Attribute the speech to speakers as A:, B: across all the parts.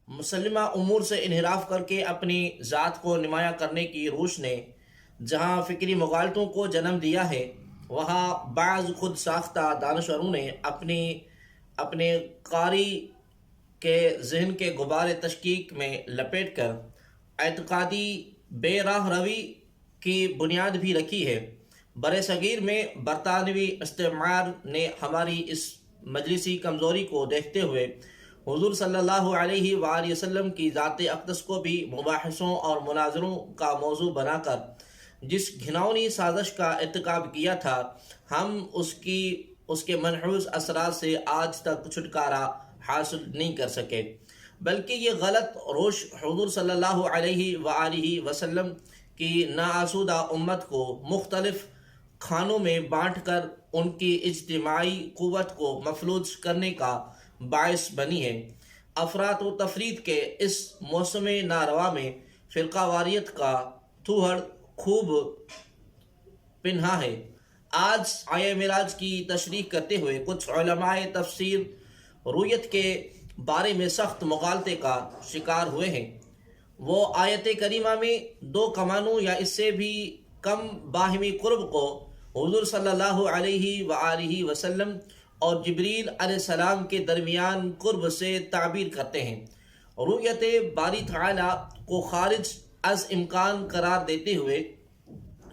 A: مسلمہ امور سے انحراف کر کے اپنی ذات کو نمایاں کرنے کی روش نے جہاں فکری مغالطوں کو جنم دیا ہے، وہاں بعض خود ساختہ دانشوروں نے اپنے قاری کے ذہن کے غبار تشکیک میں لپیٹ کر اعتقادی بے راہ روی کی بنیاد بھی رکھی ہے۔ بر صغیر میں برطانوی استعمار نے ہماری اس مجلسی کمزوری کو دیکھتے ہوئے حضور صلی اللہ علیہ وآلہ وسلم کی ذات اقدس کو بھی مباحثوں اور مناظروں کا موضوع بنا کر جس گھناؤنی سازش کا ارتکاب کیا تھا، ہم اس کے منحوس اثرات سے آج تک چھٹکارا حاصل نہیں کر سکے، بلکہ یہ غلط روش حضور صلی اللہ علیہ وآلہ وسلم کی ناآسودہ امت کو مختلف کھانوں میں بانٹ کر ان کی اجتماعی قوت کو مفلوج کرنے کا باعث بنی ہے۔ افراط و تفریط کے اس موسم ناروا میں فرقہ واریت کا تھوہڑ خوب پنہا ہے۔ آج آیہ معراج کی تشریح کرتے ہوئے کچھ علماء تفسیر رویت کے بارے میں سخت مغالطے کا شکار ہوئے ہیں۔ وہ آیت کریمہ میں دو کمانوں یا اس سے بھی کم باہمی قرب کو حضور صلی اللہ علیہ وآلہ وسلم اور جبریل علیہ السلام کے درمیان قرب سے تعبیر کرتے ہیں۔ رویت باری تعالیٰ کو خارج از امکان قرار دیتے ہوئے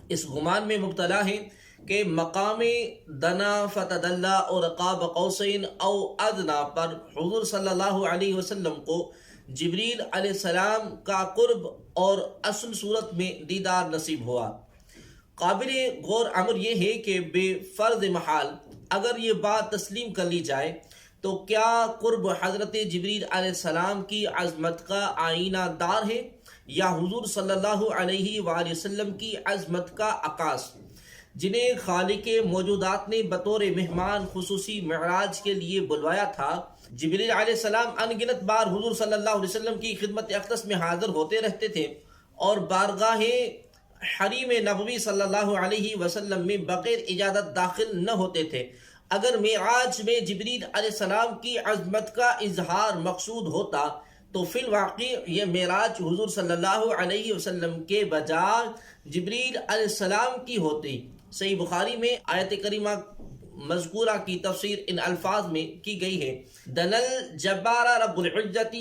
A: اس گمان میں مبتلا ہے کہ مقام دنا فتدلی اور قاب قوسین او ادنا پر حضور صلی اللہ علیہ وسلم کو جبریل علیہ السلام کا قرب اور اصل صورت میں دیدار نصیب ہوا۔ قابل غور امر یہ ہے کہ بے فرض محال اگر یہ بات تسلیم کر لی جائے تو کیا قرب حضرت جبریل علیہ السلام کی عظمت کا آئینہ دار ہے یا حضور صلی اللہ علیہ وآلہ وسلم کی عظمت کا عکاس، جنہیں خالق موجودات نے بطور مہمان خصوصی معراج کے لیے بلوایا تھا؟ جبریل علیہ السلام ان گنت بار حضور صلی اللہ علیہ وسلم کی خدمت اقدس میں حاضر ہوتے رہتے تھے اور بارگاہ حریم نبوی صلی اللہ علیہ وسلم میں بغیر اجازت داخل نہ ہوتے تھے۔ اگر معراج میں جبریل علیہ السلام کی عظمت کا اظہار مقصود ہوتا تو فی الواقع یہ معراج حضور صلی اللہ علیہ وسلم کے بجائے جبریل علیہ السلام کی ہوتی۔ صحیح بخاری میں آیت کریمہ مذکورہ کی تفسیر ان الفاظ میں کی گئی ہے: دنل جبار رب العزت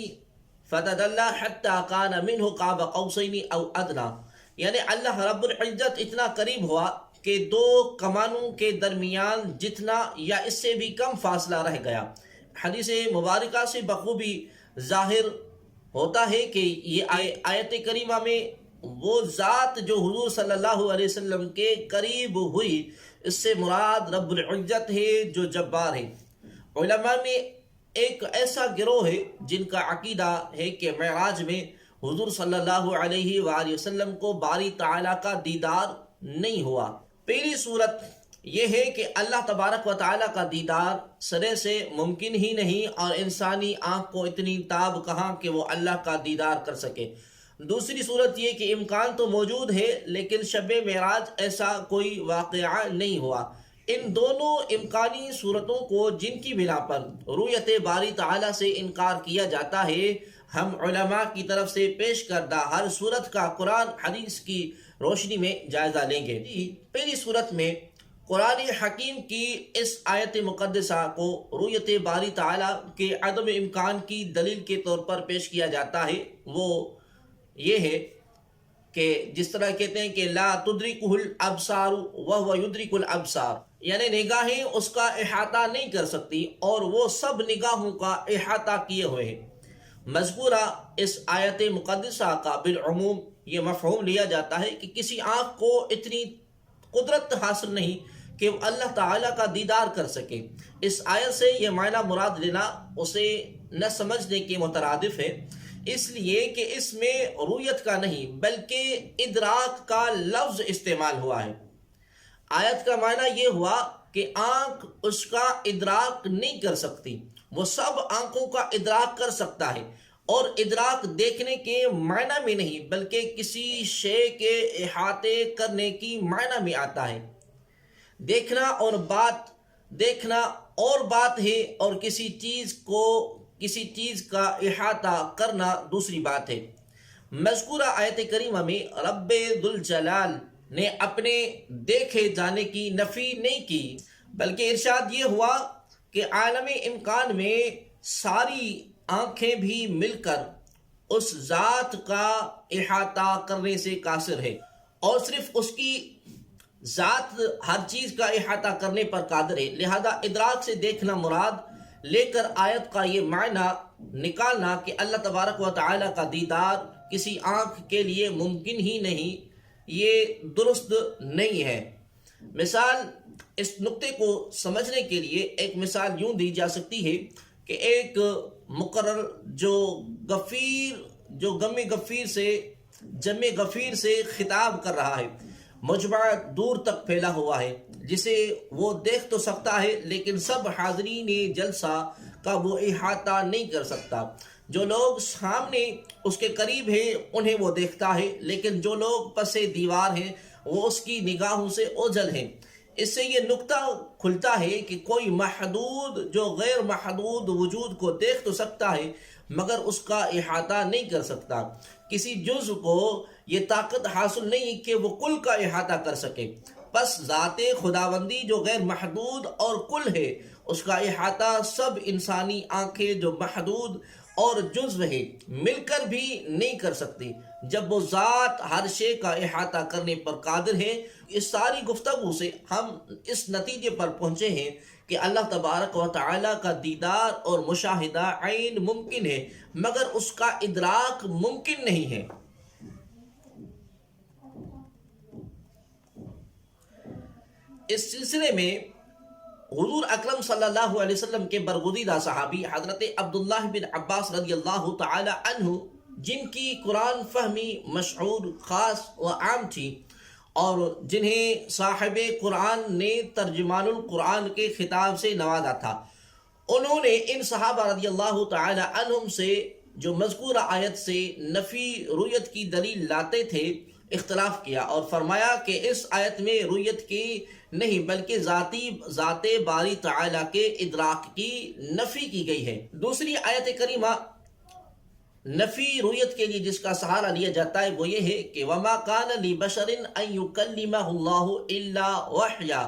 A: فتدلی حتی کان منہ قاب قوسین او ادنا، یعنی اللہ رب العزت اتنا قریب ہوا کہ دو کمانوں کے درمیان جتنا یا اس سے بھی کم فاصلہ رہ گیا۔ حدیث مبارکہ سے بخوبی ظاہر ہوتا ہے کہ یہ آیت کریمہ میں وہ ذات جو حضور صلی اللہ علیہ وسلم کے قریب ہوئی، اس سے مراد رب العزت ہے جو جبار ہے۔ علماء میں ایک ایسا گروہ ہے جن کا عقیدہ ہے کہ معراج میں حضور صلی اللہ علیہ وآلہ وسلم کو باری تعالیٰ کا دیدار نہیں ہوا۔ پہلی صورت یہ ہے کہ اللہ تبارک و تعالیٰ کا دیدار سرے سے ممکن ہی نہیں، اور انسانی آنکھ کو اتنی تاب کہاں کہ وہ اللہ کا دیدار کر سکے۔ دوسری صورت یہ کہ امکان تو موجود ہے لیکن شب معراج ایسا کوئی واقعہ نہیں ہوا۔ ان دونوں امکانی صورتوں کو جن کی بنا پر رویت باری تعالیٰ سے انکار کیا جاتا ہے، ہم علماء کی طرف سے پیش کردہ ہر صورت کا قرآن حدیث کی روشنی میں جائزہ لیں گے۔ پہلی صورت میں قرآن حکیم کی اس آیت مقدسہ کو رویت باری تعالیٰ کے عدم امکان کی دلیل کے طور پر پیش کیا جاتا ہے۔ وہ یہ ہے کہ جس طرح کہتے ہیں کہ لا تدرکہ الابصار وہو یدرک الابصار، یعنی نگاہیں اس کا احاطہ نہیں کر سکتی اور وہ سب نگاہوں کا احاطہ کیے ہوئے ہیں۔ مذکورہ اس آیت مقدسہ کا بالعموم یہ مفہوم لیا جاتا ہے کہ کسی آنکھ کو اتنی قدرت حاصل نہیں کہ وہ اللہ تعالیٰ کا دیدار کر سکے۔ اس آیت سے یہ معنی مراد لینا اسے نہ سمجھنے کے مترادف ہے، اس لیے کہ اس میں رویت کا نہیں بلکہ ادراک کا لفظ استعمال ہوا ہے۔ آیت کا معنی یہ ہوا کہ آنکھ اس کا ادراک نہیں کر سکتی، وہ سب آنکھوں کا ادراک کر سکتا ہے، اور ادراک دیکھنے کے معنی میں نہیں بلکہ کسی شے کے احاطے کرنے کی معنی میں آتا ہے۔ دیکھنا اور بات ہے اور کسی چیز کو کسی چیز کا احاطہ کرنا دوسری بات ہے۔ مذکورہ آیت کریمہ میں رب ذوالجلال نے اپنے دیکھے جانے کی نفی نہیں کی، بلکہ ارشاد یہ ہوا کہ عالم امکان میں ساری آنکھیں بھی مل کر اس ذات کا احاطہ کرنے سے قاصر ہے، اور صرف اس کی ذات ہر چیز کا احاطہ کرنے پر قادر ہے، لہذا ادراک سے دیکھنا مراد لے کر آیت کا یہ معنی نکالنا کہ اللہ تبارک و تعالی کا دیدار کسی آنکھ کے لیے ممکن ہی نہیں، یہ درست نہیں ہے۔ مثال، اس نقطے کو سمجھنے کے لیے ایک مثال یوں دی جا سکتی ہے کہ ایک مقرر جو جم غفیر سے خطاب کر رہا ہے، مجمع دور تک پھیلا ہوا ہے، جسے وہ دیکھ تو سکتا ہے لیکن سب حاضرین جلسہ کا وہ احاطہ نہیں کر سکتا۔ جو لوگ سامنے اس کے قریب ہیں انہیں وہ دیکھتا ہے، لیکن جو لوگ پس دیوار ہیں وہ اس کی نگاہوں سے اوجھل ہیں۔ اس سے یہ نقطہ کھلتا ہے کہ کوئی محدود جو غیر محدود وجود کو دیکھ تو سکتا ہے مگر اس کا احاطہ نہیں کر سکتا۔ کسی جزء کو یہ طاقت حاصل نہیں کہ وہ کل کا احاطہ کر سکے، پس ذات خداوندی جو غیر محدود اور کل ہے، اس کا احاطہ سب انسانی آنکھیں جو محدود اور جزو ہے مل کر بھی نہیں کر سکتی، جب وہ ذات ہر شے کا احاطہ کرنے پر قادر ہے۔ اس ساری گفتگو سے ہم اس نتیجے پر پہنچے ہیں کہ اللہ تبارک و تعالی کا دیدار اور مشاہدہ عین ممکن ہے مگر اس کا ادراک ممکن نہیں ہے۔ اس سلسلے میں حضور اکرم صلی اللہ علیہ وسلم کے برگزیدہ صحابی حضرت عبداللہ بن عباس رضی اللہ تعالی عنہ، جن کی قرآن فہمی مشہور، خاص و عام تھی، اور جنہیں صاحب قرآن نے ترجمان القرآن کے خطاب سے نوازا تھا، انہوں نے ان صحابہ رضی اللہ تعالی عنہم سے جو مذکورہ آیت سے نفی رؤیت کی دلیل لاتے تھے اختلاف کیا، اور فرمایا کہ اس آیت میں رؤیت کی نہیں بلکہ ذات باری تعالی کے ادراک کی نفی کی گئی ہے۔ دوسری آیت کریمہ نفی رؤیت کے لیے جس کا سہارا لیا جاتا ہے وہ یہ ہے کہ وَمَا كَانَ لِبَشَرٍ أَن يُكَلِّمَهُ اللَّهُ إِلَّا وَحْيًا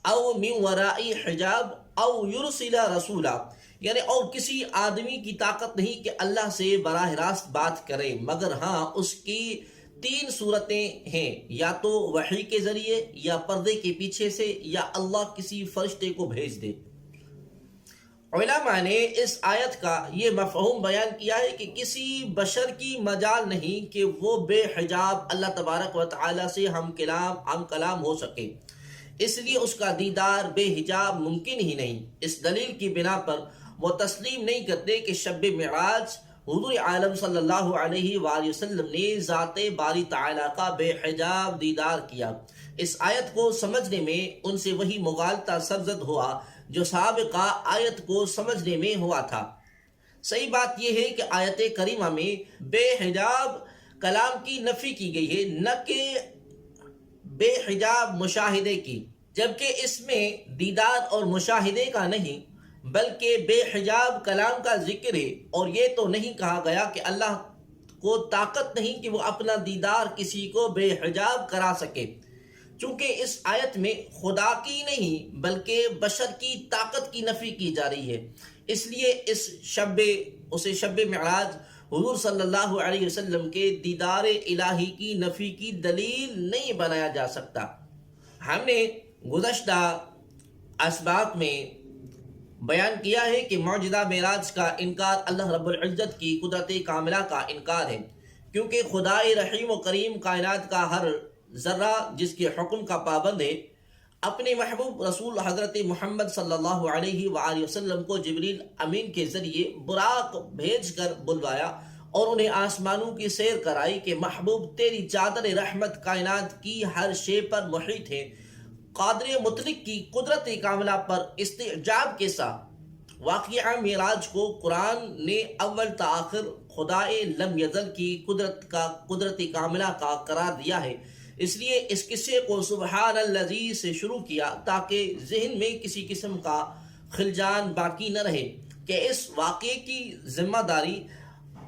A: أَوْ مِن وَرَاءِ حِجَابٍ أَوْ يُرْسِلَ رَسُولًا، یعنی اور کسی آدمی کی طاقت نہیں کہ اللہ سے براہ راست بات کرے، مگر ہاں اس کی تین صورتیں ہیں، یا تو وحی کے ذریعے، یا پردے کے پیچھے سے، یا اللہ کسی فرشتے کو بھیج دے۔ علماء نے اس آیت کا یہ مفہوم بیان کیا ہے کہ کسی بشر کی مجال نہیں کہ وہ بے حجاب اللہ تبارک و تعالی سے ہم کلام ہو سکے، اس لیے اس کا دیدار بے حجاب ممکن ہی نہیں۔ اس دلیل کی بنا پر وہ تسلیم نہیں کرتے کہ شب معراج حضور عالم صلی اللہ علیہ وآلہ وسلم نے ذات باری تعالی کا بے حجاب دیدار کیا۔ اس آیت کو سمجھنے میں ان سے وہی مغالطہ سرزد ہوا جو سابقہ آیت کو سمجھنے میں ہوا تھا۔ صحیح بات یہ ہے کہ آیت کریمہ میں بے حجاب کلام کی نفی کی گئی ہے، نہ کہ بے حجاب مشاہدے کی، جبکہ اس میں دیدار اور مشاہدے کا نہیں بلکہ بے حجاب کلام کا ذکر ہے، اور یہ تو نہیں کہا گیا کہ اللہ کو طاقت نہیں کہ وہ اپنا دیدار کسی کو بے حجاب کرا سکے، چونکہ اس آیت میں خدا کی نہیں بلکہ بشر کی طاقت کی نفی کی جا رہی ہے، اس لیے اسے شب معراج حضور صلی اللہ علیہ وسلم کے دیدار الہی کی نفی کی دلیل نہیں بنایا جا سکتا۔ ہم نے گزشتہ اسباق میں بیان کیا ہے کہ معجزہ معراج کا انکار اللہ رب العزت کی قدرت کاملہ کا انکار ہے، کیونکہ خدائے رحیم و کریم کائنات کا ہر ذرہ جس کے حکم کا پابند ہے، اپنے محبوب رسول حضرت محمد صلی اللہ علیہ وآلہ وسلم کو جبریل امین کے ذریعے براق بھیج کر بلوایا اور انہیں آسمانوں کی سیر کرائی کہ محبوب تیری چادر رحمت کائنات کی ہر شے پر محیط ہے۔ قادر مطلق کی قدرت کاملہ پر استعجاب کے ساتھ واقعہ معراج کو قرآن نے اول تاخر خدائے لم یزل کی قدرت کاملہ کا قرار دیا ہے، اس لیے اس قصے کو سبحان الذی سے شروع کیا تاکہ ذہن میں کسی قسم کا خلجان باقی نہ رہے۔ کہ اس واقعے کی ذمہ داری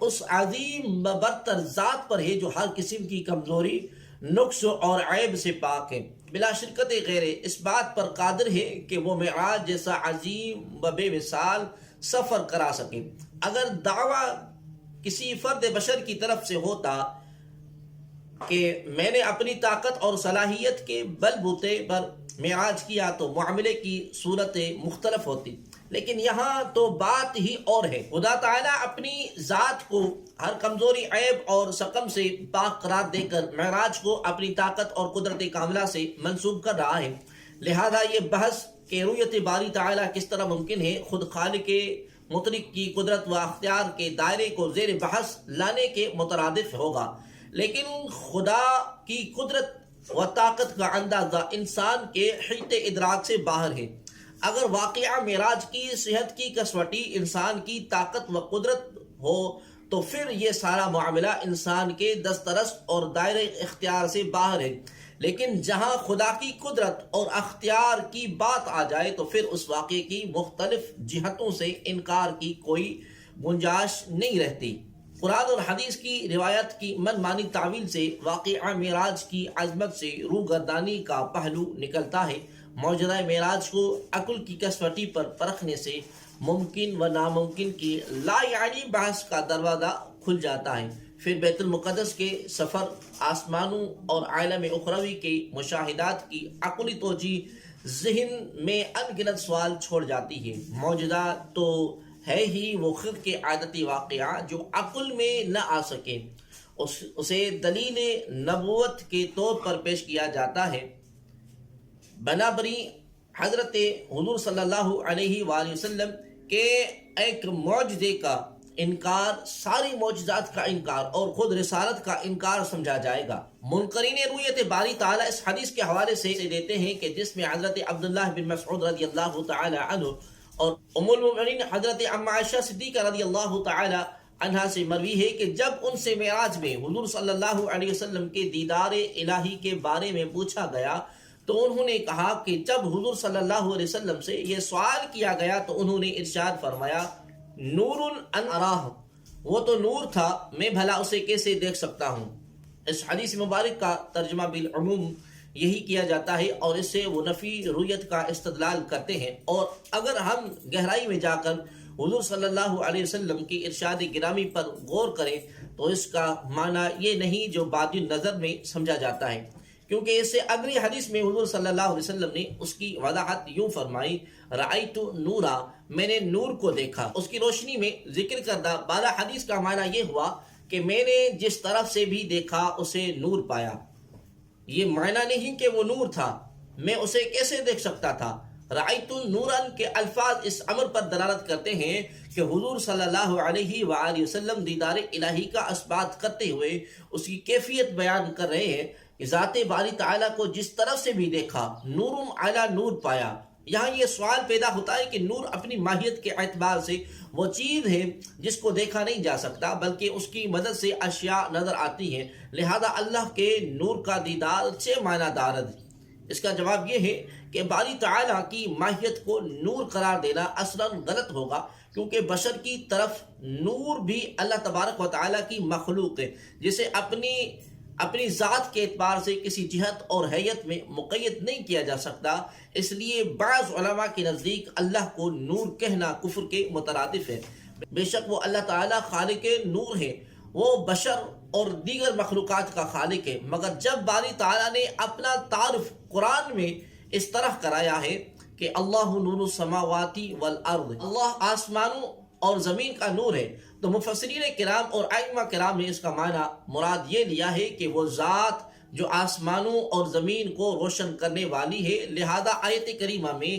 A: اس عظیم برتر ذات پر ہے جو ہر قسم کی کمزوری، نقص اور عیب سے پاک ہے، بلا شرکت غیر اس بات پر قادر ہے کہ وہ معراج جیسا عظیم و بے مثال سفر کرا سکے۔ اگر دعویٰ کسی فرد بشر کی طرف سے ہوتا کہ میں نے اپنی طاقت اور صلاحیت کے بل بوتے پر معراج کیا تو معاملے کی صورت مختلف ہوتی، لیکن یہاں تو بات ہی اور ہے۔ خدا تعالیٰ اپنی ذات کو ہر کمزوری، عیب اور سقم سے پاک قرار دے کر معراج کو اپنی طاقت اور قدرت کاملہ سے منسوب کر رہا ہے۔ لہذا یہ بحث کہ رویت باری تعالیٰ کس طرح ممکن ہے، خود خالق مطلق کی قدرت و اختیار کے دائرے کو زیر بحث لانے کے مترادف ہوگا، لیکن خدا کی قدرت و طاقت کا اندازہ انسان کے حیط ادراک سے باہر ہے۔ اگر واقعہ معراج کی صحت کی کسوٹی انسان کی طاقت و قدرت ہو تو پھر یہ سارا معاملہ انسان کے دسترس اور دائرہ اختیار سے باہر ہے، لیکن جہاں خدا کی قدرت اور اختیار کی بات آ جائے تو پھر اس واقعے کی مختلف جہتوں سے انکار کی کوئی گنجائش نہیں رہتی۔ قرآن اور حدیث کی روایت کی من مانی تعویل سے واقعہ معراج کی عظمت سے روگردانی کا پہلو نکلتا ہے۔ موجودہ معراج کو عقل کی کسوٹی پر پرکھنے سے ممکن و ناممکن کی لا یعنی بحث کا دروازہ کھل جاتا ہے۔ پھر بیت المقدس کے سفر، آسمانوں اور عالم اخروی کے مشاہدات کی عقلی توجیہ ذہن میں ان گنت سوال چھوڑ جاتی ہے۔ موجودہ تو ہے ہی وہ خود کے عادتی واقعہ جو عقل میں نہ آ سکے، اسے دلیل نبوت کے طور پر پیش کیا جاتا ہے۔ بنابری حضرت حضور صلی اللہ علیہ وآلہ وسلم کے ایک معجزے کا انکار ساری معجزات کا انکار اور خود رسالت کا انکار سمجھا جائے گا۔ منکرین رویت باری تعالیٰ اس حدیث کے حوالے سے دیتے ہیں کہ جس میں حضرت عبداللہ بن مسعود رضی اللہ تعالی عنہ اور ام المؤمنین حضرت ام عائشہ صدیقہ رضی اللہ تعالی عنہا سے مروی ہے کہ جب ان سے معراج میں حضور صلی اللہ علیہ وسلم کے دیدار الہی کے بارے میں پوچھا گیا تو انہوں نے کہا کہ جب حضور صلی اللہ علیہ وسلم سے یہ سوال کیا گیا تو انہوں نے ارشاد فرمایا، نور ان اراہ، وہ تو نور تھا، میں بھلا اسے کیسے دیکھ سکتا ہوں۔ اس حدیث مبارک کا ترجمہ بالعموم یہی کیا جاتا ہے اور اس سے وہ نفی رویت کا استدلال کرتے ہیں، اور اگر ہم گہرائی میں جا کر حضور صلی اللہ علیہ وسلم کی ارشاد گرامی پر غور کریں تو اس کا معنی یہ نہیں جو بادی نظر میں سمجھا جاتا ہے، کیونکہ اس سے اگلی حدیث میں حضور صلی اللہ علیہ وسلم نے اس کی وضاحت یوں فرمائی، رأیت نورا، میں نے نور کو دیکھا۔ اس کی روشنی میں ذکر کردہ بالا حدیث کا معنی یہ ہوا کہ میں نے جس طرف سے بھی دیکھا اسے نور پایا۔ یہ معنی نہیں کہ وہ نور تھا، میں اسے کیسے دیکھ سکتا تھا۔ رأیت نورن کے الفاظ اس امر پر دلالت کرتے ہیں کہ حضور صلی اللہ علیہ وآلہ وسلم دیدار الہی کا اثبات کرتے ہوئے اس کی کیفیت بیان کر رہے ہیں کہ ذات باری تعالیٰ کو جس طرف سے بھی دیکھا، نورم علی نور پایا۔ یہاں یہ سوال پیدا ہوتا ہے کہ نور اپنی ماہیت کے اعتبار سے وہ چیز ہے جس کو دیکھا نہیں جا سکتا، بلکہ اس کی مدد سے اشیاء نظر آتی ہیں، لہذا اللہ کے نور کا دیدار چھ معنی دارد۔ اس کا جواب یہ ہے کہ باری تعالیٰ کی ماہیت کو نور قرار دینا اصلاً غلط ہوگا، کیونکہ بشر کی طرف نور بھی اللہ تبارک و تعالیٰ کی مخلوق ہے جسے اپنی ذات کے اعتبار سے کسی جہت اور حیت میں مقید نہیں کیا جا سکتا۔ اس لیے بعض علماء کے نزدیک اللہ کو نور کہنا کفر کے مترادف ہے۔ بے شک وہ اللہ تعالیٰ خالق نور ہے، وہ بشر اور دیگر مخلوقات کا خالق ہے، مگر جب باری تعالیٰ نے اپنا تعارف قرآن میں اس طرح کرایا ہے کہ اللہ نور السماوات والارض، اللہ آسمانوں اور زمین کا نور ہے، تو مفسرین کرام اور ائمہ کرام نے اس کا معنی مراد یہ لیا ہے کہ وہ ذات جو آسمانوں اور زمین کو روشن کرنے والی ہے، لہذا آیت کریمہ میں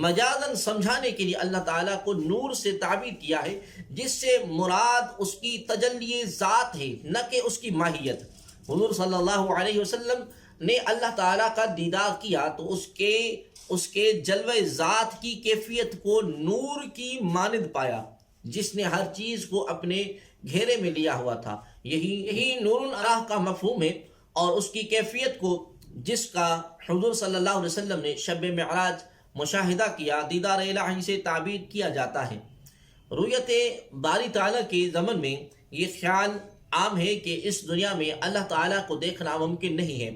A: مجازاً سمجھانے کے لیے اللہ تعالیٰ کو نور سے تعبیر کیا ہے، جس سے مراد اس کی تجلی ذات ہے، نہ کہ اس کی ماہیت۔ حضور صلی اللہ علیہ وسلم نے اللہ تعالیٰ کا دیدار کیا تو اس کے جلوہ ذات کی کیفیت کو نور کی مانند پایا، جس نے ہر چیز کو اپنے گھیرے میں لیا ہوا تھا۔ یہی نور اراہ کا مفہوم ہے، اور اس کی کیفیت کو جس کا حضور صلی اللہ علیہ وسلم نے شب معراج مشاہدہ کیا، دیدار الہی سے تعبیر کیا جاتا ہے۔ رؤیت باری تعالیٰ کے ضمن میں یہ خیال عام ہے کہ اس دنیا میں اللہ تعالیٰ کو دیکھنا ممکن نہیں ہے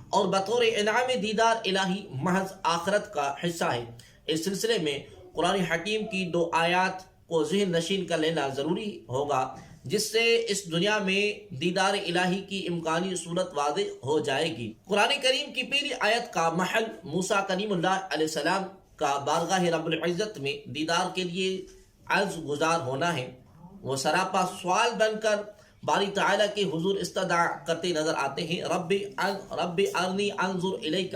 A: اور بطور انعام دیدار الہی محض آخرت کا حصہ ہے۔ اس سلسلے میں قرآن حکیم کی 2 آیات کو ذہن نشین کر لینا ضروری ہوگا، جس سے اس دنیا میں دیدار الہی کی امکانی صورت واضح ہو جائے گی۔ قرآن کریم کی پہلی آیت کا محل موسیٰ کلیم اللہ علیہ السلام کا بارگاہ رب العزت میں دیدار کے لیے عرض گزار ہونا ہے۔ وہ سراپا سوال بن کر باری تعالیٰ کے حضور استدعا کرتے نظر آتے ہیں، رب ارنی انظر الیک،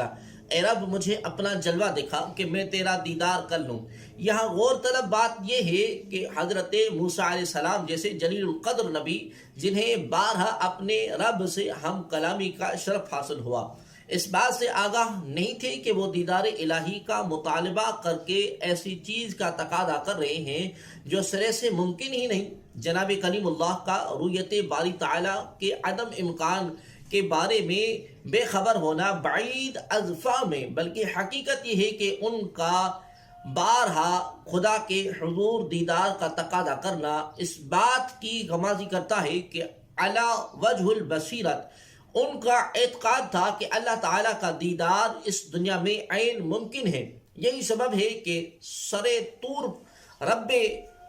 A: اے رب مجھے اپنا جلوہ دکھا کہ میں تیرا دیدار کر لوں۔ یہاں غور طلب بات یہ ہے کہ حضرت موسیٰ علیہ السلام جیسے جلیل القدر نبی، جنہیں بارہا اپنے رب سے ہم کلامی کا شرف حاصل ہوا، اس بات سے آگاہ نہیں تھے کہ وہ دیدار الہی کا مطالبہ کر کے ایسی چیز کا تقاضا کر رہے ہیں جو سرے سے ممکن ہی نہیں۔ جناب کلیم اللہ کا رؤیت باری تعالیٰ کے عدم امکان کے بارے میں بے خبر ہونا بعید از فہم ہے، بلکہ حقیقت یہ ہے کہ ان کا بارہا خدا کے حضور دیدار کا تقاضا کرنا اس بات کی غمازی کرتا ہے کہ علی وجہ البصیرت ان کا اعتقاد تھا کہ اللہ تعالیٰ کا دیدار اس دنیا میں عین ممکن ہے۔ یہی سبب ہے کہ سرے طور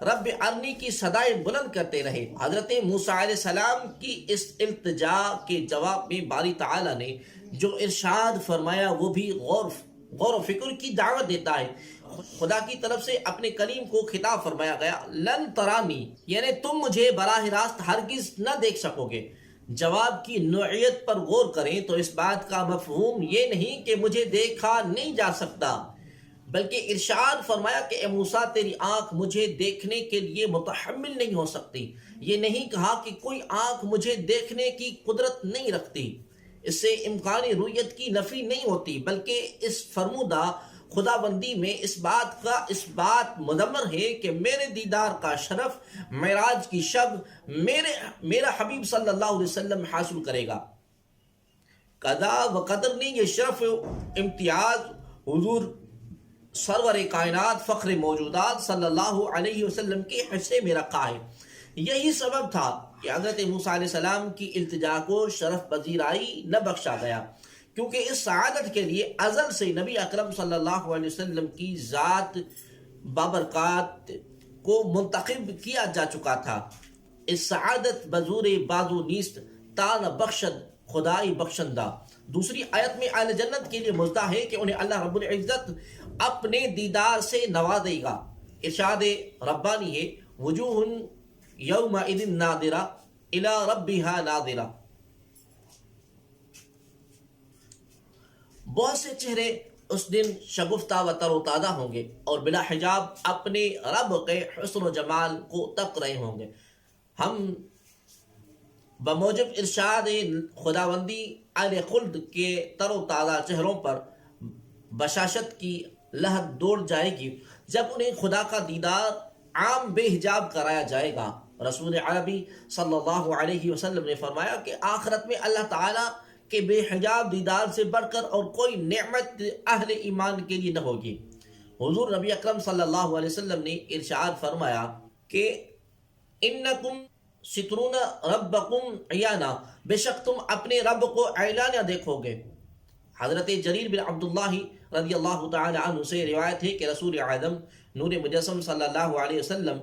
A: رب ارنی کی صدائیں بلند کرتے رہے۔ حضرت موسیٰ علیہ السلام کی اس التجا کے جواب میں باری تعالیٰ نے جو ارشاد فرمایا وہ بھی غور و فکر کی دعوت دیتا ہے۔ خدا کی طرف سے اپنے کلیم کو خطاب فرمایا گیا، لن ترانی، یعنی تم مجھے براہ راست ہرگز نہ دیکھ سکو گے۔ جواب کی نوعیت پر غور کریں تو اس بات کا مفہوم یہ نہیں کہ مجھے دیکھا نہیں جا سکتا، بلکہ ارشاد فرمایا کہ اے موسیٰ تیری آنکھ مجھے دیکھنے کے لیے متحمل نہیں ہو سکتی۔ یہ نہیں کہا کہ کوئی آنکھ مجھے دیکھنے کی قدرت نہیں رکھتی، اس سے امکانی رؤیت کی نفی نہیں ہوتی، بلکہ اس فرمودہ خدا بندی میں اس بات مضمر ہے کہ میرے دیدار کا شرف معراج کی شب میرا حبیب صلی اللہ علیہ وسلم حاصل کرے گا۔ قضا و قدر نے یہ شرف امتیاز حضور سرور کائنات فخر موجودات صلی اللہ علیہ وسلم کے حصے میں رکھا ہے۔ یہی سبب تھا کہ حضرت موسیٰ علیہ السلام کی التجا کو شرف پذیرائی نہ بخشا گیا، کیونکہ اس سعادت کے لیے ازل سے نبی اکرم صلی اللہ علیہ وسلم کی ذات بابرکات کو منتخب کیا جا چکا تھا۔ اس سعادت بزور بازو نیست تان بخشد خدائی بخشندہ۔ دوسری آیت میں اہل جنت کے لیے مزدہ ہے کہ انہیں اللہ رب العزت اپنے دیدار سے نوازے گا۔ ارشاد ربانی ہے، وجوہ یومئذ ناظرہ الی ربہا ناظرہ، بہت سے چہرے اس دن شگفتہ و تر و تازہ ہوں گے اور بلا حجاب اپنے رب کے حسن و جمال کو تک رہے ہوں گے۔ ہم بموجب ارشاد خداوندی اہل خلد کے تر و تازہ چہروں پر بشاشت کی لہر دوڑ جائے گی جب انہیں خدا کا دیدار عام بے حجاب کرایا جائے گا۔ رسول عربی صلی اللہ علیہ وسلم نے فرمایا کہ آخرت میں اللہ تعالیٰ کہ بے حجاب دیدار سے بڑھ کر اور کوئی نعمت اہل ایمان کے لیے نہ ہوگی۔ حضور نبی اکرم صلی اللہ علیہ وسلم نے ارشاد فرمایا کہ انکم سترون ربکم عیانا، بے شک تم اپنے رب کو اعلانیہ دیکھو گے۔ حضرت جریر بن عبداللہ رضی اللہ تعالی عنہ سے روایت ہے کہ رسول اعظم نور مجسم صلی اللہ علیہ وسلم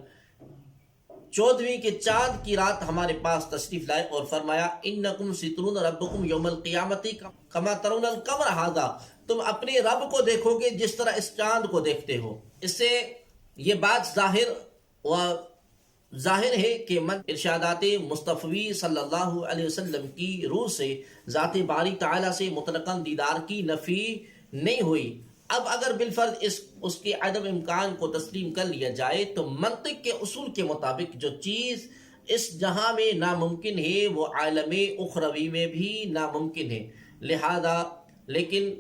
A: 14ویں کے چاند کی رات ہمارے پاس تشریف لائے اور فرمایا، انکم سترون ربکم یوم القیامت کما ترون القمر ھذا، تم اپنے رب کو دیکھو گے جس طرح اس چاند کو دیکھتے ہو۔ اس سے یہ بات ظاہر ہے کہ من ارشادات مصطفی صلی اللہ علیہ وسلم کی روح سے ذات باری تعالیٰ سے مطلقاً دیدار کی نفی نہیں ہوئی۔ اب اگر بالفرض اس کے عدم امکان کو تسلیم کر لیا جائے تو منطق کے اصول کے مطابق جو چیز اس جہاں میں ناممکن ہے وہ عالم اخروی میں بھی ناممکن ہے، لہذا لیکن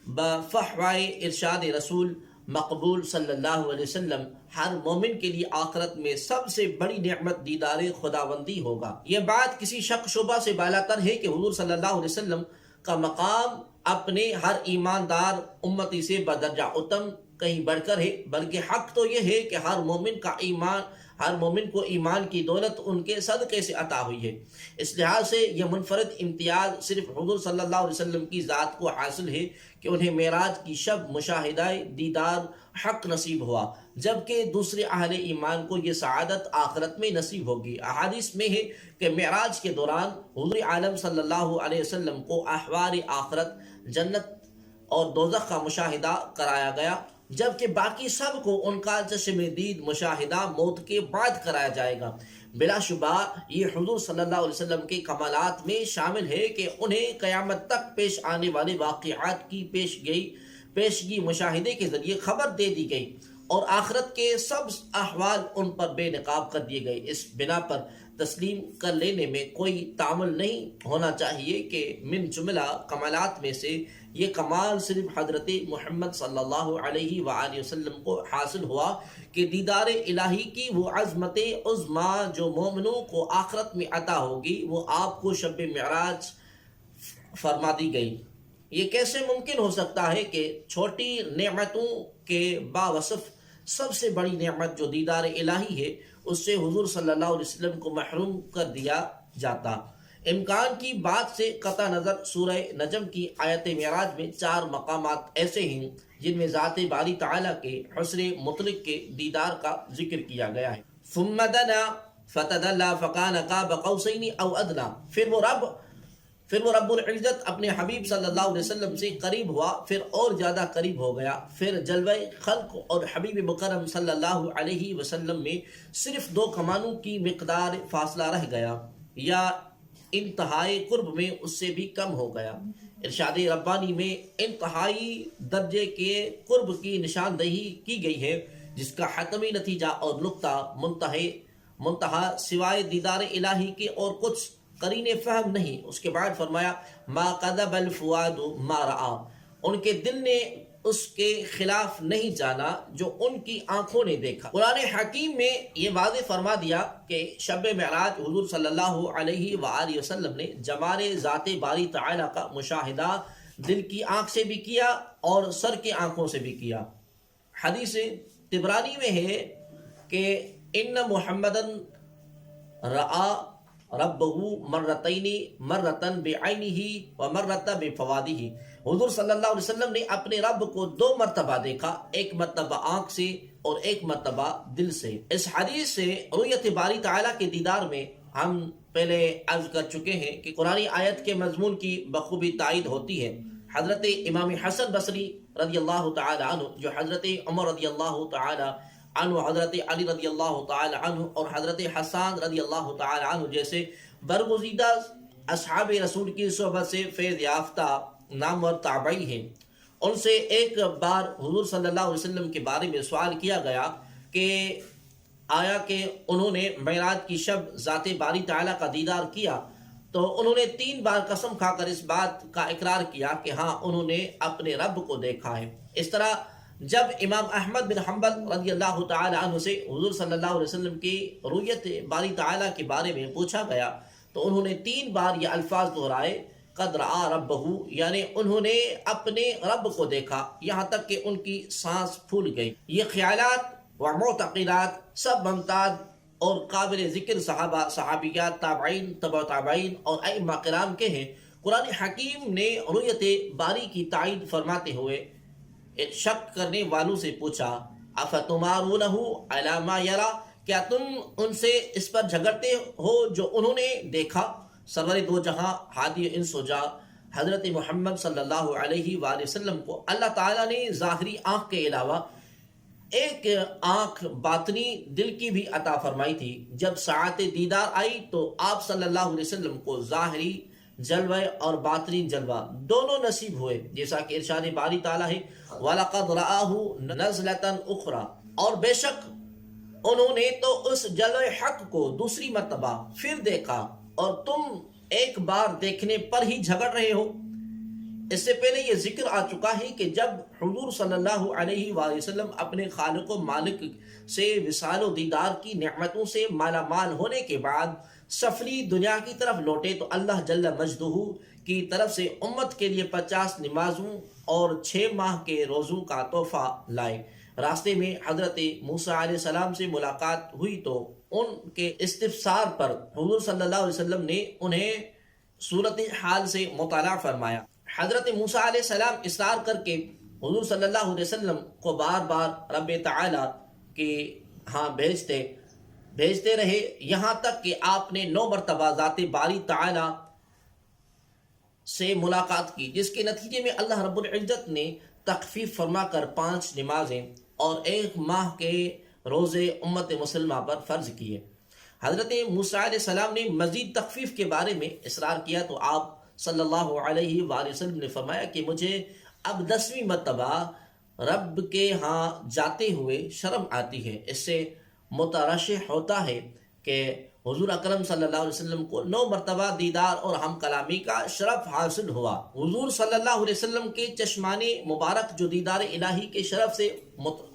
A: بفحوائے ارشاد رسول مقبول صلی اللہ علیہ وسلم ہر مومن کے لیے آخرت میں سب سے بڑی نعمت دیدار خداوندی ہوگا۔ یہ بات کسی شک شبہ سے بالاتر ہے کہ حضور صلی اللہ علیہ وسلم کا مقام اپنے ہر ایماندار امتی سے بدرجہ اتم کہیں بڑھ کر ہے، بلکہ حق تو یہ ہے کہ ہر مومن کو ایمان کی دولت ان کے صدقے سے عطا ہوئی ہے۔ اس لحاظ سے یہ منفرد امتیاز صرف حضور صلی اللہ علیہ وسلم کی ذات کو حاصل ہے کہ انہیں معراج کی شب مشاہدہ دیدار حق نصیب ہوا، جبکہ دوسرے اہل ایمان کو یہ سعادت آخرت میں نصیب ہوگی۔ احادیث میں ہے کہ معراج کے دوران حضور عالم صلی اللہ علیہ وسلم کو احوال آخرت، جنت اور دوزخ کا مشاہدہ کرایا گیا، جبکہ باقی سب کو ان کا چشم دید مشاہدہ موت کے بعد کرایا جائے گا۔ بلا شبہ یہ حضور صلی اللہ علیہ وسلم کے کمالات میں شامل ہے کہ انہیں قیامت تک پیش آنے والے واقعات کی پیشگی مشاہدے کے ذریعے خبر دے دی گئی، اور آخرت کے سب احوال ان پر بے نقاب کر دیے گئے۔ اس بنا پر تسلیم کر لینے میں کوئی تعامل نہیں ہونا چاہیے کہ من جملہ کمالات میں سے یہ کمال صرف حضرت محمد صلی اللہ علیہ وآلہ وسلم کو حاصل ہوا کہ دیدار الہی کی وہ عظمت عظمیٰ جو مومنوں کو آخرت میں عطا ہوگی، وہ آپ کو شب معراج فرما دی گئی۔ یہ کیسے ممکن ہو سکتا ہے کہ چھوٹی نعمتوں کے باوصف سب سے بڑی نعمت جو دیدار الہی ہے، اس سے حضور صلی اللہ علیہ وسلم کو محروم کر دیا جاتا؟ امکان کی بات سے قطع نظر سورہ نجم کی آیت معراج میں 4 مقامات ایسے ہیں جن میں ذات باری تعالیٰ کے حسن مطلق کے دیدار کا ذکر کیا گیا ہے۔ ثم دنا فتدلى فكان قاب قوسين او ادنى، پھر وہ رب العزت اپنے حبیب صلی اللہ علیہ وسلم سے قریب ہوا، پھر اور زیادہ قریب ہو گیا، پھر جلوہ خلق اور حبیب مکرم صلی اللہ علیہ وسلم میں صرف 2 کمانوں کی مقدار فاصلہ رہ گیا، یا انتہائی قرب میں اس سے بھی کم ہو گیا۔ ارشاد ربانی میں انتہائی درجے کے قرب کی نشاندہی کی گئی ہے، جس کا حتمی نتیجہ اور نقطہ منتہا سوائے دیدار الہی کے اور کچھ قرین فہم نہیں۔ اس کے بعد فرمایا ما قذب الفؤاد ما رأى، ان کے دل نے اس کے خلاف نہیں جانا جو ان کی آنکھوں نے دیکھا۔ قرآن حکیم میں یہ واضح فرما دیا کہ شب معراج حضور صلی اللہ علیہ وآلہ وسلم نے جمال ذات باری تعالیٰ کا مشاہدہ دل کی آنکھ سے بھی کیا اور سر کی آنکھوں سے بھی کیا۔ حدیث طبرانی میں ہے کہ ان محمدن رآ ربہ مرتین مرتن بعینہ و مرتن بفوادہ، حضور صلی اللہ علیہ وسلم نے اپنے رب کو 2 مرتبہ دیکھا، ایک مرتبہ آنکھ سے اور ایک مرتبہ دل سے۔ اس حدیث سے رؤیت باری تعالیٰ کے دیدار میں ہم پہلے عرض کر چکے ہیں کہ قرآنی آیت کے مضمون کی بخوبی تائید ہوتی ہے۔ حضرت امام حسن بصری رضی اللہ تعالی عنہ، جو حضرت عمر رضی اللہ تعالی عنہ، حضرت علی رضی اللہ تعالی عنہ اور حضرت حسان رضی اللہ تعالی عنہ جیسے برگزیدہ اصحاب رسول کی صحبت سے فیض یافتہ نامور تابعی ہیں، ان سے ایک بار حضور صلی اللہ علیہ وسلم کے بارے میں سوال کیا گیا کہ آیا کہ انہوں نے معراج کی شب ذات باری تعالیٰ کا دیدار کیا؟ تو انہوں نے 3 بار قسم کھا کر اس بات کا اقرار کیا کہ ہاں انہوں نے اپنے رب کو دیکھا ہے۔ اس طرح جب امام احمد بن حنبل رضی اللہ تعالی عنہ سے حضور صلی اللہ علیہ وسلم کی رؤیت باری تعالیٰ کے بارے میں پوچھا گیا تو انہوں نے 3 بار یہ الفاظ دہرائے، قد رآ ربہ، یعنی انہوں نے اپنے رب کو دیکھا، یہاں تک کہ ان کی سانس پھول گئی۔ یہ خیالات و معتقدات سب ممتاز اور قابل ذکر صحابہ، صحابیات، تابعین، تبع تابعین اور ائمہ کرام کے ہیں۔ قرآن حکیم نے رؤیت باری کی تائید فرماتے ہوئے ایک شک کرنے والوں سے پوچھا افتمارونہ علی ما یری، کیا تم ان سے اس پر جھگڑتے ہو جو انہوں نے دیکھا؟ سرور دو جہاں ہادی انس و جاں حضرت محمد صلی اللہ علیہ وآلہ وسلم کو اللہ تعالیٰ نے ظاہری آنکھ کے علاوہ ایک آنکھ باطنی دل کی بھی عطا فرمائی تھی۔ جب ساعت دیدار آئی تو آپ صلی اللہ علیہ وسلم کو ظاہری جلوہ اور باطنی جلوہ دونوں نصیب ہوئے، جیسا کہ ارشاد باری تعالیٰ ہے وَلَقَدْ رَآهُ نَزْلَةً أُخْرَى، اور بے شک انہوں نے تو اس جلوہ حق کو دوسری مرتبہ پھر دیکھا، اور تم ایک بار دیکھنے پر ہی جھگڑ رہے ہو۔ اس سے پہلے یہ ذکر آ چکا ہے کہ جب حضور صلی اللہ علیہ وآلہ وسلم اپنے خالق و مالک سے وصال و دیدار کی نعمتوں سے مالا مال ہونے کے بعد سفلی دنیا کی طرف لوٹے تو اللہ جل مجدہ کی طرف سے امت کے لیے 50 نمازوں اور 6 ماہ کے روزوں کا تحفہ لائے۔ راستے میں حضرت موسیٰ علیہ السلام سے ملاقات ہوئی تو ان کے استفسار پر حضور صلی اللہ علیہ وسلم نے انہیں صورت حال سے مطالعہ فرمایا۔ حضرت موسیٰ علیہ السلام اصرار کر کے حضور صلی اللہ علیہ وسلم کو بار بار رب تعالیٰ کے ہاں بھیجتے رہے، یہاں تک کہ آپ نے 9 مرتبہ ذات باری تعالیٰ سے ملاقات کی، جس کے نتیجے میں اللہ رب العزت نے تخفیف فرما کر 5 نمازیں اور 1 ماہ کے روزے امت مسلمہ پر فرض کیے۔ حضرت موسیٰ علیہ السلام نے مزید تخفیف کے بارے میں اصرار کیا تو آپ صلی اللہ علیہ وآلہ وسلم نے فرمایا کہ مجھے اب 10ویں مرتبہ رب کے ہاں جاتے ہوئے شرم آتی ہے۔ اس سے مترشح ہوتا ہے کہ حضور اکرم صلی اللہ علیہ وسلم کو 9 مرتبہ دیدار اور ہم کلامی کا شرف حاصل ہوا۔ حضور صلی اللہ علیہ وسلم کے چشمان مبارک جو دیدار الہی کے شرف سے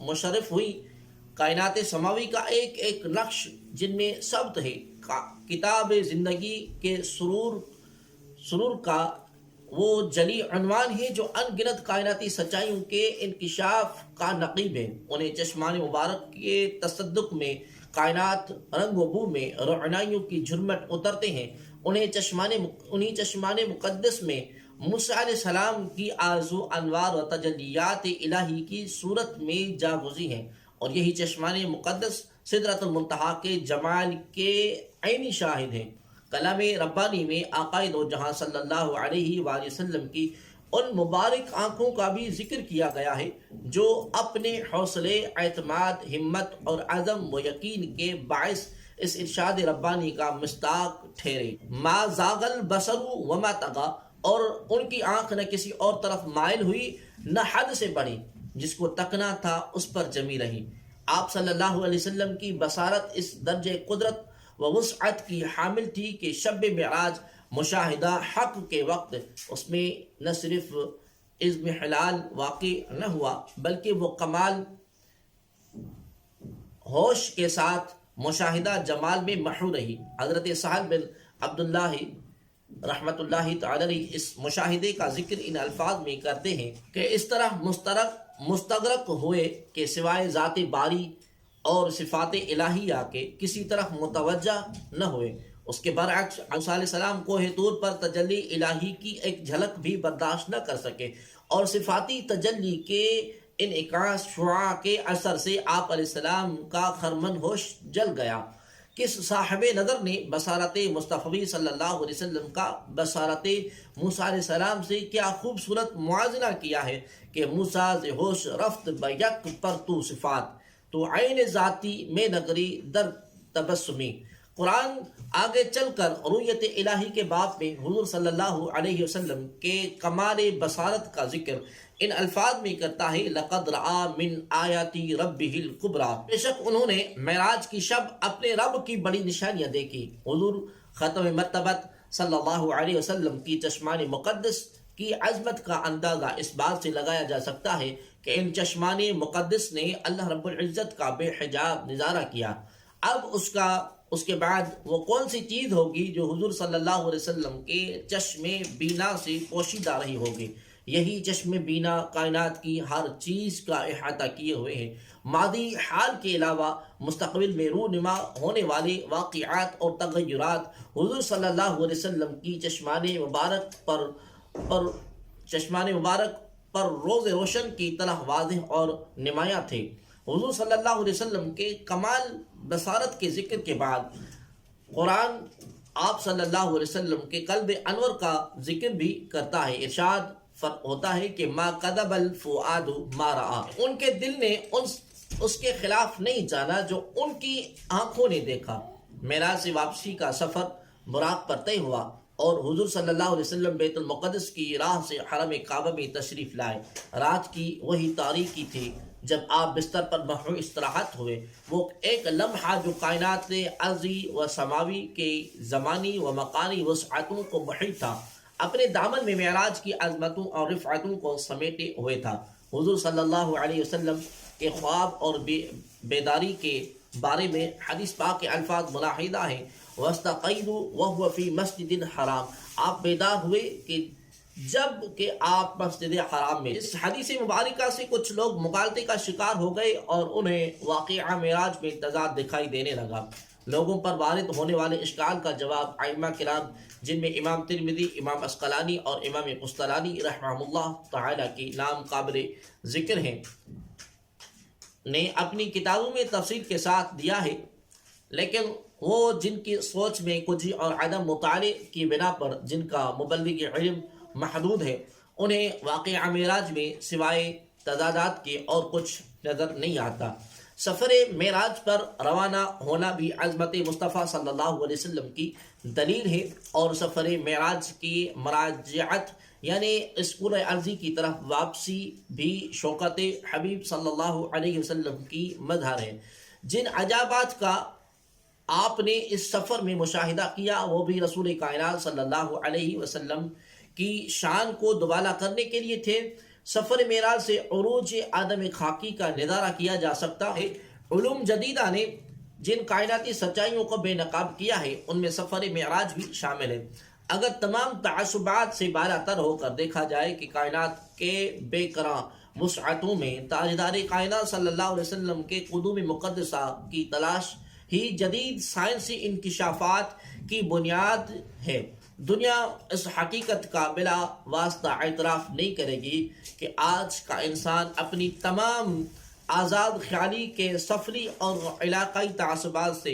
A: مشرف ہوئی، کائنات سماوی کا ایک ایک نقش جن میں ثبت ہے کتاب زندگی کے سرور کا وہ جلی عنوان ہے جو ان گنت کائناتی سچائیوں کے انکشاف کا نقیب ہے۔ انہیں چشمان مبارک کے تصدق میں کائنات رنگ و بو میں روعنائیوں کی جھرمٹ اترتے ہیں۔ انہیں چشمان مقدس میں موسیٰ علیہ السلام کی آرزو انوار و تجلیات الہی کی صورت میں جاگزی ہیں، اور یہی چشمان مقدس سدرۃ المنتہا کے جمال کے عینی شاہد ہیں۔ کلام ربانی میں آقا دو جہاں صلی اللہ علیہ وآلہ وسلم کی ان مبارک آنکھوں کا بھی ذکر کیا گیا ہے جو اپنے حوصلے، اعتماد، ہمت اور عزم و یقین کے باعث اس ارشاد ربانی کا مصداق ٹھہرے۔ ما زاغ البصر وما طغى، اور ان کی آنکھ نہ کسی اور طرف مائل ہوئی نہ حد سے بڑھی، جس کو تکنا تھا اس پر جمی رہی۔ آپ صلی اللہ علیہ وسلم کی بصارت اس درجہ قدرت و وسعت کی حامل تھی کہ شب معراج مشاہدہ حق کے وقت اس میں نہ صرف عزم حلال واقع نہ ہوا بلکہ وہ کمال ہوش کے ساتھ مشاہدہ جمال میں محو رہی۔ حضرت سہل بن عبداللہ رحمت اللہ تعالی علیہ اس مشاہدے کا ذکر ان الفاظ میں کرتے ہیں کہ اس طرح مستغرق ہوئے کہ سوائے ذات باری اور صفات الہیہ کے کسی طرف متوجہ نہ ہوئے۔ اس کے برعکس موسیٰ علیہ السلام کوہ طور پر تجلی الہی کی ایک جھلک بھی برداشت نہ کر سکے، اور صفاتی تجلی کے انعکاس شعاع کے اثر سے آپ علیہ السلام کا خرمن ہوش جل گیا۔ کس صاحب نظر نے بصارت مصطفی صلی اللہ علیہ وسلم کا بصارت موسیٰ علیہ السلام سے کیا خوبصورت موازنہ کیا ہے کہ موسیٰ ز ہوش رفت بیک پر تو صفات، تو عین ذاتی میں نگری در تبسمی۔ قرآن آگے چل کر رؤیت الہی کے باب میں حضور صلی اللہ علیہ وسلم کے کمال بصارت کا ذکر ان الفاظ میں کرتا ہے، لقد رآ من آیاتی ربہ الکبریٰ، بے شک انہوں نے معراج کی شب اپنے رب کی بڑی نشانیاں دیکھی۔ حضور ختم مرتبت صلی اللہ علیہ وسلم کی چشمان مقدس کی عظمت کا اندازہ اس بات سے لگایا جا سکتا ہے کہ ان چشمان مقدس نے اللہ رب العزت کا بے حجاب نظارہ کیا۔ اب اس کے بعد وہ کون سی چیز ہوگی جو حضور صلی اللہ علیہ وسلم کے چشم بینا سے پوشیدہ رہی ہوگی؟ یہی چشم بینا کائنات کی ہر چیز کا احاطہ کیے ہوئے ہیں، ماضی حال کے علاوہ مستقبل میں رونما ہونے والے واقعات اور تغیرات حضور صلی اللہ علیہ وسلم کی چشمان مبارک پر روز روشن کی طرح واضح اور نمایاں تھے۔ حضور صلی اللہ علیہ وسلم کے کمال بصارت کے ذکر کے بعد قرآن آپ صلی اللہ علیہ وسلم کے قلب انور کا ذکر بھی کرتا ہے۔ ارشاد ہوتا ہے کہ ما کذب الفؤاد ما رآ، ان کے دل نے اس کے خلاف نہیں جانا جو ان کی آنکھوں نے دیکھا۔ معراج سے واپسی کا سفر براق پر طے ہوا اور حضور صلی اللہ علیہ وسلم بیت المقدس کی راہ سے حرم کعبہ میں تشریف لائے۔ رات کی وہی تاریکی تھی جب آپ بستر پر محو استراحت ہوئے۔ وہ ایک لمحہ جو کائنات ارضی و سماوی کے زمانی و مکانی وسعتوں کو محیط تھا، اپنے دامن میں معراج کی عظمتوں اور رفعتوں کو سمیٹے ہوئے تھا۔ حضور صلی اللہ علیہ وسلم کے خواب اور بیداری کے بارے میں حدیث پاک کے الفاظ ملاحظہ ہیں، وَاسْتَقَيْدُوا وَهُوَ فِي مَسْجِدٍ حَرَام، آپ بیدار ہوئے کہ جب کہ آپ مسجد حرام میں۔ اس حدیث مبارکہ سے کچھ لوگ مغالطے کا شکار ہو گئے اور انہیں واقعہ معراج میں تضاد دکھائی دینے لگا۔ لوگوں پر وارد ہونے والے اشکال کا جواب ائمہ کرام، جن میں امام ترمذی، امام عسقلانی اور امام قسطلانی رحمہ اللہ تعالی کے نام قابل ذکر ہیں، نے اپنی کتابوں میں تفصیل کے ساتھ دیا ہے، لیکن وہ جن کی سوچ میں کجی اور عدم مطالعے کی بنا پر جن کا مبلغ علم محدود ہے، انہیں واقعہ معراج میں سوائے تضادات کے اور کچھ نظر نہیں آتا۔ سفر معراج پر روانہ ہونا بھی عظمت مصطفیٰ صلی اللہ علیہ وسلم کی دلیل ہے، اور سفر معراج کی مراجعت یعنی اس پورے عرضی کی طرف واپسی بھی شوکت حبیب صلی اللہ علیہ وسلم کی مظہر ہے۔ جن عجائبات کا آپ نے اس سفر میں مشاہدہ کیا وہ بھی رسول کائنات صلی اللہ علیہ وسلم کی شان کو دوبالا کرنے کے لیے تھے۔ سفر معراج سے عروج آدم خاکی کا نظارہ کیا جا سکتا ہے۔ علوم جدیدہ نے جن کائناتی سچائیوں کو بے نقاب کیا ہے ان میں سفر معراج بھی شامل ہے۔ اگر تمام تعصبات سے بالا تر ہو کر دیکھا جائے کہ کائنات کے بے کراں وسعتوں میں تاجدار کائنات صلی اللہ علیہ وسلم کے قدوم مقدسہ کی تلاش ہی جدید سائنسی انکشافات کی بنیاد ہے، دنیا اس حقیقت کا بلا واسطہ اعتراف نہیں کرے گی کہ آج کا انسان اپنی تمام آزاد خیالی کے سفری اور علاقائی تعصبات سے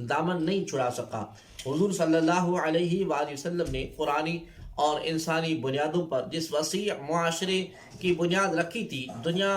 A: دامن نہیں چھڑا سکا۔ حضور صلی اللہ علیہ وآلہ وسلم نے قرآنی اور انسانی بنیادوں پر جس وسیع معاشرے کی بنیاد رکھی تھی، دنیا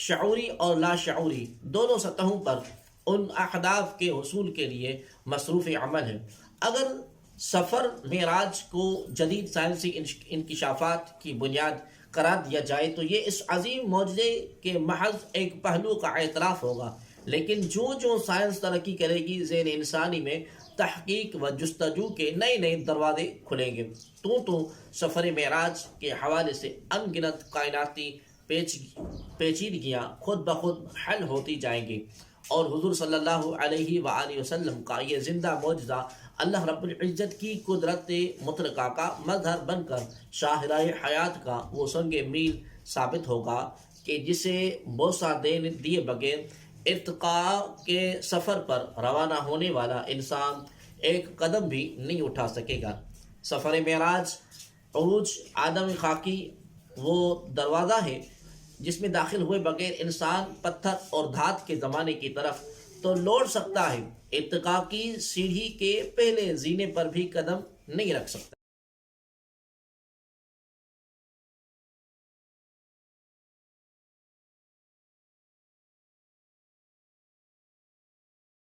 A: شعوری اور لاشعوری دونوں سطحوں پر ان اہداف کے حصول کے لیے مصروف عمل ہے۔ اگر سفر معراج کو جدید سائنسی انکشافات کی بنیاد قرار دیا جائے تو یہ اس عظیم معجزے کے محض ایک پہلو کا اعتراف ہوگا، لیکن جو سائنس ترقی کرے گی ذہن انسانی میں تحقیق و جستجو کے نئے دروازے کھلیں گے۔ تو سفر معراج کے حوالے سے ان گنت کائناتی پیچیدگیاں خود بخود حل ہوتی جائیں گی، اور حضور صلی اللہ علیہ وآلہ وسلم کا یہ زندہ معجزہ اللہ رب العزت کی قدرت مطلقہ کا مظہر بن کر شاہراہ حیات کا وہ سنگ میل ثابت ہوگا کہ جسے بوسہ دیے بغیر ارتقاء کے سفر پر روانہ ہونے والا انسان ایک قدم بھی نہیں اٹھا سکے گا۔ سفر معراج عروج آدم خاکی وہ دروازہ ہے جس میں داخل ہوئے بغیر انسان پتھر اور دھات کے زمانے کی طرف تو لوٹ سکتا ہے، ارتقاء کی سیڑھی کے پہلے زینے پر بھی قدم نہیں رکھ سکتا۔